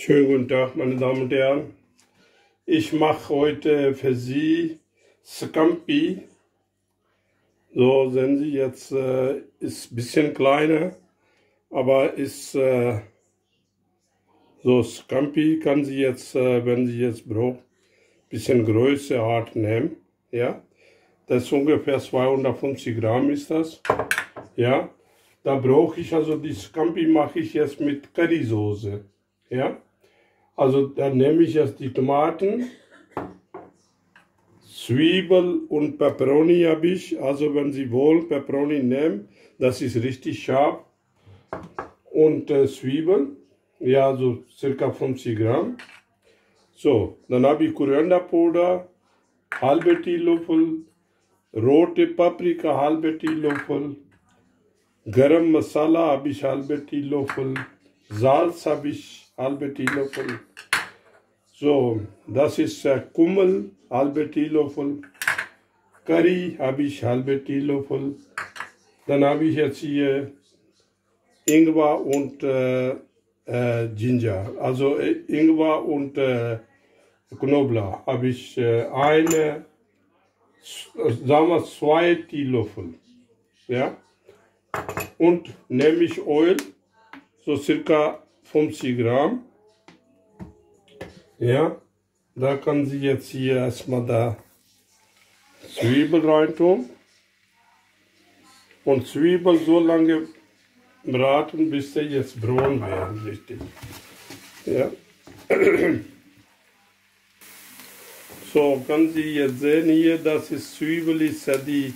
Schönen guten Tag, meine Damen und Herren. Ich mache heute für Sie Scampi. So, sehen Sie jetzt, ist ein bisschen kleiner, aber ist so Scampi kann Sie jetzt, wenn Sie jetzt brauchen, ein bisschen größere Art nehmen. Ja, das ist ungefähr 250 Gramm ist das. Ja, da brauche ich also die Scampi mache ich jetzt mit Currysoße. Ja. Also dann nehme ich jetzt die Tomaten, Zwiebel und Peperoni habe ich. Also wenn Sie wollen, Peperoni nehmen, das ist richtig scharf. Und Zwiebeln, ja so circa 50 Gramm. So, dann habe ich Korianderpuder, halbe Teelöffel, rote Paprika, halbe Teelöffel, Garam Masala habe ich halbe Teelöffel, Salz habe ich halbe Teelöffel. So, das ist Kummel, halbe Teelöffel. Curry habe ich halbe Teelöffel. Dann habe ich jetzt hier Ingwer und Ginger. Also Ingwer und Knoblauch habe ich sagen wir 2 Teelöffel. Ja? Und nehme ich Öl, so circa 50 Gramm. Ja, da kann Sie jetzt hier erstmal da Zwiebel reintun. Und Zwiebel so lange braten, bis sie jetzt braun werden, richtig. Ja. So, können Sie jetzt sehen hier, das ist Zwiebel, ist ja die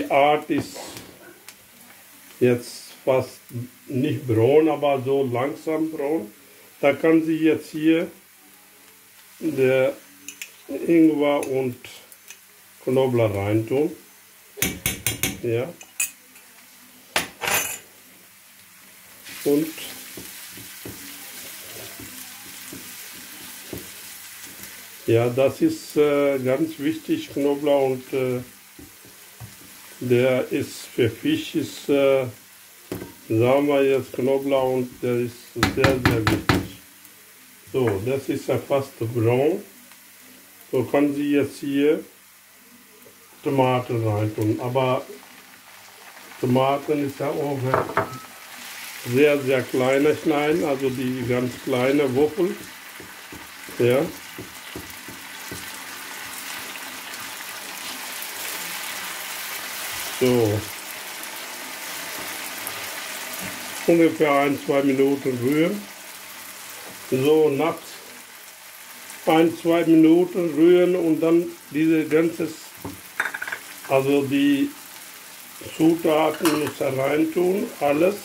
Art ist jetzt fast nicht braun, aber so langsam braun. Da kann Sie jetzt hier der Ingwer und Knoblauch reintun. Ja. Und ja, das ist ganz wichtig, Knoblauch, und der ist für Fisch ist, sagen wir jetzt Knoblauch, und der ist sehr, sehr wichtig. So, das ist ja fast braun. So können Sie jetzt hier Tomaten reintun. Aber Tomaten ist ja auch sehr, sehr kleine schneiden, also die ganz kleine Würfel. Ja. So. Ungefähr 1-2 Minuten rühren. So, nach 1-2 Minuten rühren und dann diese ganze, also die Zutaten muss da reintun, alles.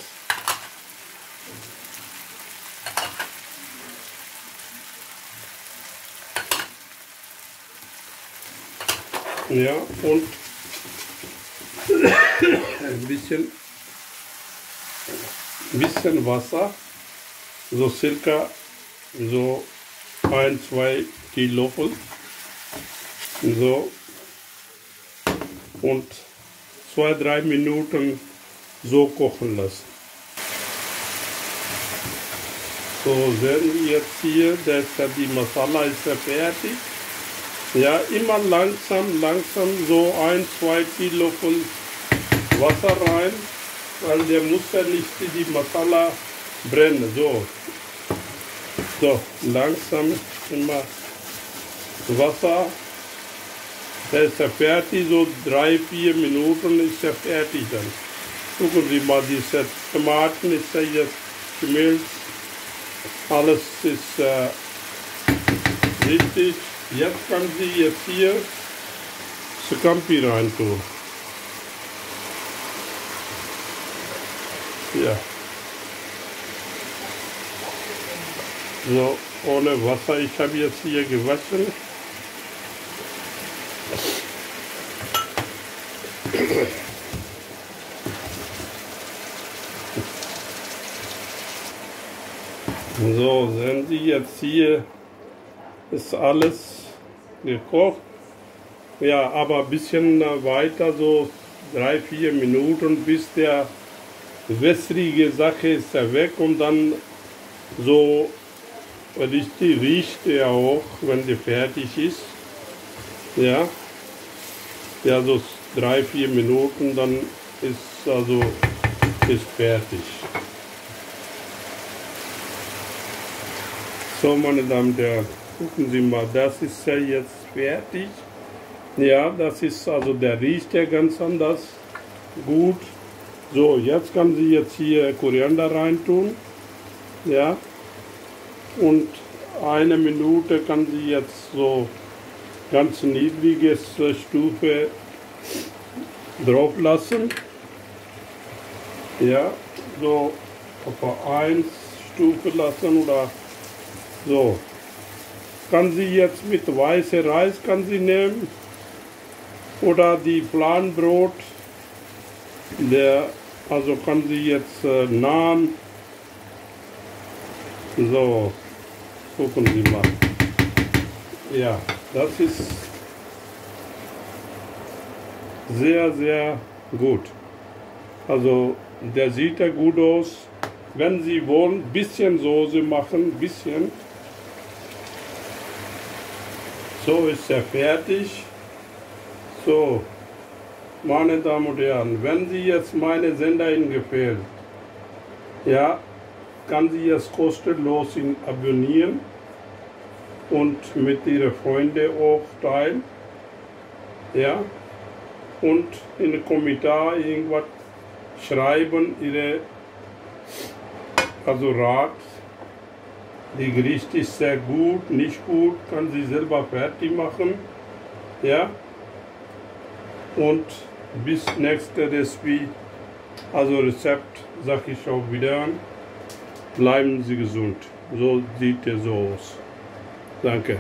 Ja, und ein bisschen Wasser, so circa so 1-2 Teelöffel. So. Und 2-3 Minuten so kochen lassen. So, sehen wir jetzt hier, die Masala ist ja fertig. Ja, immer langsam so 1-2 Teelöffel Wasser rein, weil der muss ja nicht die Masala brennen. So, langsam immer Wasser. Der ist ja fertig, so 3-4 Minuten ist er fertig dann. Gucken Sie mal, diese Tomaten ist ja jetzt gemilzt. Alles ist richtig. Jetzt können Sie jetzt hier Scampi reintun. Ja. So, ohne Wasser. Ich habe jetzt hier gewaschen. So, sehen Sie jetzt hier, ist alles gekocht. Ja, aber ein bisschen weiter, so 3-4 Minuten, bis der wässrige Sache ist ja weg, und dann so richtig riecht er auch, wenn der fertig ist. Ja, ja, so 3-4 Minuten, dann ist fertig. So, meine Damen und Herren, gucken Sie mal, das ist ja jetzt fertig. Ja, das ist also, der riecht ja ganz anders gut. So, jetzt kann sie jetzt hier Koriander reintun. Ja, und 1 Minute kann sie jetzt so ganz niedrige Stufe drauf lassen. Ja, so etwa 1 Stufe lassen oder so. Kann sie jetzt mit weißem Reis kann sie nehmen oder die Fladenbrot, also kann sie jetzt nahen. So, gucken Sie mal. Ja, das ist sehr, sehr gut. Also, der sieht ja gut aus. Wenn Sie wollen, ein bisschen Soße machen, ein bisschen. So ist er fertig. So, meine Damen und Herren, wenn Sie jetzt meine Sender Ihnen gefällt, ja, kann sie jetzt kostenlos ihn abonnieren und mit ihren Freunden auch teilen. Ja, und in den Kommentaren irgendwas schreiben, also Rat. Die Gericht ist sehr gut, nicht gut, kann sie selber fertig machen. Ja, und bis nächste Rezept, sage ich auch wieder an. Bleiben Sie gesund. So sieht er so aus. Danke.